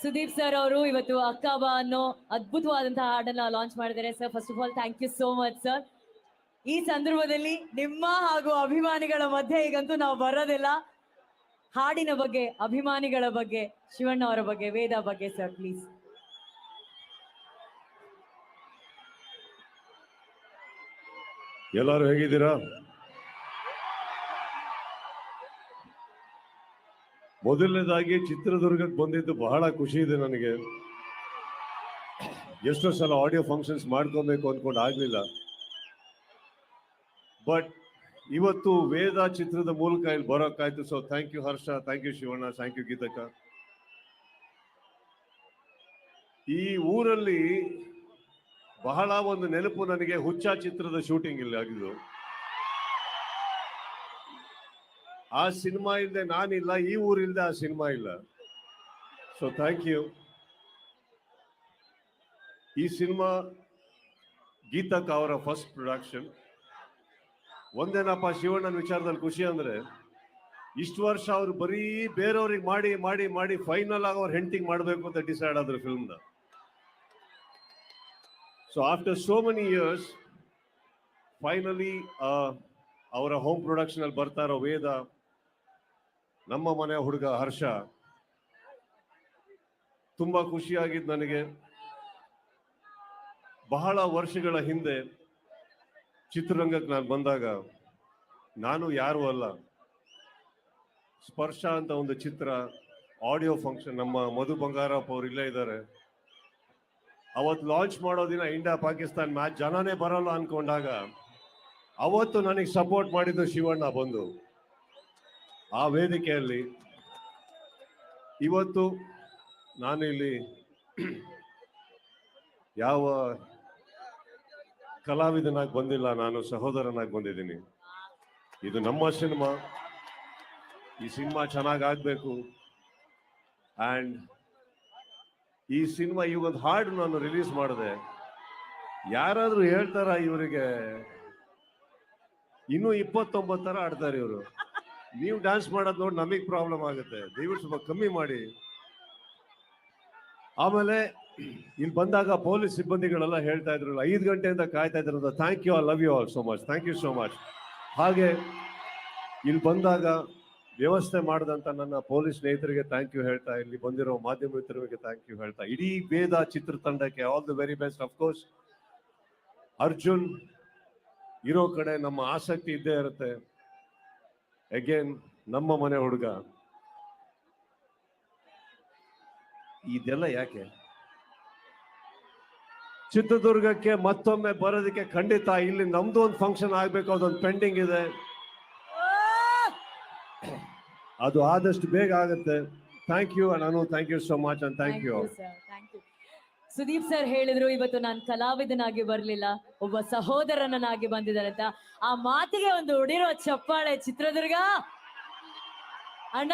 Sudeep sir ಅವರು ಇವತ್ತು ಅಕ್ಕಾಬಾ ಅನ್ನೋ ಅದ್ಭುತವಾದಂತಹ ಹಾಡನ್ನ ಲಾಂಚ್ ಮಾಡಿದ್ದಾರೆ sir. First of all thank you so much sir. ಈ ಸಂದರ್ಭದಲ್ಲಿ ನಿಮ್ಮ ಹಾಗೂ ಅಭಿಮಾನಿಗಳ ಮಧ್ಯೆ ಈಗಂತೂ ನಾವು ಬರೋದಿಲ್ಲ. ಹಾಡಿನ ಬಗ್ಗೆ, ಅಭಿಮಾನಿಗಳ ಬಗ್ಗೆ, ಶಿವಣ್ಣ ಅವರ ಬಗ್ಗೆ, ವೇದ ಬಗ್ಗೆ ಸರ್ ಪ್ಲೀಸ್. ಎಲ್ಲರೂ ಹೇಗಿದ್ದೀರಾ? ಮೊದಲನೇದಾಗಿ ಚಿತ್ರದುರ್ಗಕ್ಕೆ ಬಂದಿದ್ದು ಬಹಳ ಖುಷಿ ಇದೆ ನನಗೆ. ಎಷ್ಟೋ ಸಲ ಆಡಿಯೋ ಫಂಕ್ಷನ್ಸ್ ಮಾಡ್ಕೊಬೇಕು ಅನ್ಕೊಂಡು ಆಗ್ಲಿಲ್ಲ. ಬಟ್ ಇವತ್ತು ವೇದ ಚಿತ್ರದ ಮೂಲಕ ಇಲ್ಲಿ ಬರೋಕ್ಕಾಯ್ತು. So thank you Harsha, thank you Shivanna, thank you Geethakka. ಈ ಊರಲ್ಲಿ ಬಹಳ ಒಂದು ನೆನಪು ನನಗೆ, ಹುಚ್ಚ ಚಿತ್ರದ ಶೂಟಿಂಗ್ ಇಲ್ಲಿ ಆಗಿದ್ದು. ಆ ಸಿನಿಮಾ ಇಲ್ಲದೆ ನಾನಿಲ್ಲ, ಈ ಊರಿಲ್ಲದೆ ಆ ಸಿನಿಮಾ ಇಲ್ಲ. So thank you. ಈ ಸಿನಿಮಾ ಗೀತಕ್ಕ ಅವರ ಫಸ್ಟ್ ಪ್ರೊಡಕ್ಷನ್. ಒಂದೇನಪ್ಪ ಶಿವಣ್ಣನ ವಿಚಾರದಲ್ಲಿ ಖುಷಿ ಅಂದ್ರೆ, ಇಷ್ಟು ವರ್ಷ ಅವ್ರು ಬರೀ ಬೇರೆಯವ್ರಿಗೆ ಮಾಡಿ ಮಾಡಿ ಮಾಡಿ ಫೈನಲ್ ಆಗಿ ಅವ್ರ ಹೆಂಡತಿಗೆ ಮಾಡಬೇಕು ಅಂತ ಡಿಸೈಡ್ ಆದ್ರು ಫಿಲ್ಮ್ನ. So after so many years finally ಅವರ ಹೋಮ್ ಪ್ರೊಡಕ್ಷನ್ ಅಲ್ಲಿ ಬರ್ತಾ ಇರೋ ವೇದ, ನಮ್ಮ ಮನೆಯ ಹುಡುಗ ಹರ್ಷ, ತುಂಬಾ ಖುಷಿಯಾಗಿದ್ದು ನನಗೆ. ಬಹಳ ವರ್ಷಗಳ ಹಿಂದೆ ಚಿತ್ರರಂಗಕ್ಕೆ ನಾನು ಬಂದಾಗ, ನಾನು ಯಾರು ಅಲ್ಲ, ಸ್ಪರ್ಶ ಅಂತ ಒಂದು ಚಿತ್ರ ಆಡಿಯೋ ಫಂಕ್ಷನ್, ನಮ್ಮ ಮಧು ಬಂಗಾರಪ್ಪ ಅವ್ರು ಇಲ್ಲೇ ಇದ್ದಾರೆ, ಅವತ್ತು ಲಾಂಚ್ ಮಾಡೋ ದಿನ ಇಂಡಿಯಾ ಪಾಕಿಸ್ತಾನ್ ಮ್ಯಾಚ್, ಜನನೇ ಬರಲ್ಲ ಅನ್ಕೊಂಡಾಗ ಅವತ್ತು ನನಗೆ ಸಪೋರ್ಟ್ ಮಾಡಿದ್ದು ಶಿವಣ್ಣ ಬಂದು ಆ ವೇದಿಕೆಯಲ್ಲಿ. ಇವತ್ತು ನಾನು ಇಲ್ಲಿ ಯಾವ ಕಲಾವಿದನಾಗಿ ಬಂದಿಲ್ಲ, ನಾನು ಸಹೋದರನಾಗಿ ಬಂದಿದ್ದೀನಿ. ಇದು ನಮ್ಮ ಸಿನಿಮಾ, ಈ ಸಿನಿಮಾ ಚೆನ್ನಾಗಿ ಆಗ್ಬೇಕು. ಅಂಡ್ ಈ ಸಿನಿಮಾ ಈ ಒಂದು ಹಾಡು ನಾನು ರಿಲೀಸ್ ಮಾಡಿದೆ. ಯಾರಾದ್ರೂ ಹೇಳ್ತಾರ ಇವರಿಗೆ ಇನ್ನೂ 29 ತರ ಆಡ್ತಾರೆ ಇವರು, ನೀವು ಡ್ಯಾನ್ಸ್ ಮಾಡೋದು ನೋಡಿ ನಮಗೆ ಪ್ರಾಬ್ಲಮ್ ಆಗುತ್ತೆ, ದಯವಿಟ್ಟು ಸ್ವಲ್ಪ ಕಮ್ಮಿ ಮಾಡಿ. ಆಮೇಲೆ ಇಲ್ಲಿ ಬಂದಾಗ ಪೊಲೀಸ್ ಸಿಬ್ಬಂದಿಗಳೆಲ್ಲ ಹೇಳ್ತಾ ಇದ್ರಲ್ಲ, 5 ಗಂಟೆಯಿಂದ ಕಾಯ್ತಾ ಇದ್ರು. Thank you, I love you all so much, thank you so much. ಹಾಗೆ ಇಲ್ಲಿ ಬಂದಾಗ ವ್ಯವಸ್ಥೆ ಮಾಡಿದಂತ ನನ್ನ ಪೊಲೀಸ್ ಸ್ನೇಹಿತರಿಗೆ ಥ್ಯಾಂಕ್ ಯು ಹೇಳ್ತಾ, ಇಲ್ಲಿ ಬಂದಿರೋ ಮಾಧ್ಯಮ ಮಿತ್ರರಿಗೆ ಥ್ಯಾಂಕ್ ಯು ಹೇಳ್ತಾ, ಇಡೀ ವೇದ ಚಿತ್ರತಂಡಕ್ಕೆ all the very best. Of course Arjun ಇರೋ ಕಡೆ ನಮ್ಮ ಆಸಕ್ತಿ ಇದ್ದೇ ಇರುತ್ತೆ. ಅಗೇನ್ ನಮ್ಮ ಮನೆ ಹುಡುಗ. ಇದೆಲ್ಲ ಯಾಕೆ? ಚಿತ್ರದುರ್ಗಕ್ಕೆ ಮತ್ತೊಮ್ಮೆ ಬರೋದಕ್ಕೆ ಖಂಡಿತ ಇಲ್ಲಿ ನಮ್ದು ಒಂದು ಫಂಕ್ಷನ್ ಆಗ್ಬೇಕು, ಅದೊಂದು ಪೆಂಡಿಂಗ್ ಇದೆ, ಅದು ಆದಷ್ಟು ಬೇಗ ಆಗುತ್ತೆ. ಥ್ಯಾಂಕ್ ಯು ನಾನು, thank you so much and thank you. Sudeep sir ಹೇಳಿದ್ರು ಇವತ್ತು ನಾನು ಕಲಾವಿದನಾಗಿ ಬರ್ಲಿಲ್ಲ, ಒಬ್ಬ ಸಹೋದರನಾಗಿ ಬಂದಿದ್ದಾರೆ ಅಂತ. ಆ ಮಾತಿಗೆ ಒಂದು ಹೊಡಿರೋ ಚಪ್ಪಾಳೆ ಚಿತ್ರದುರ್ಗ ಅಣ್ಣ.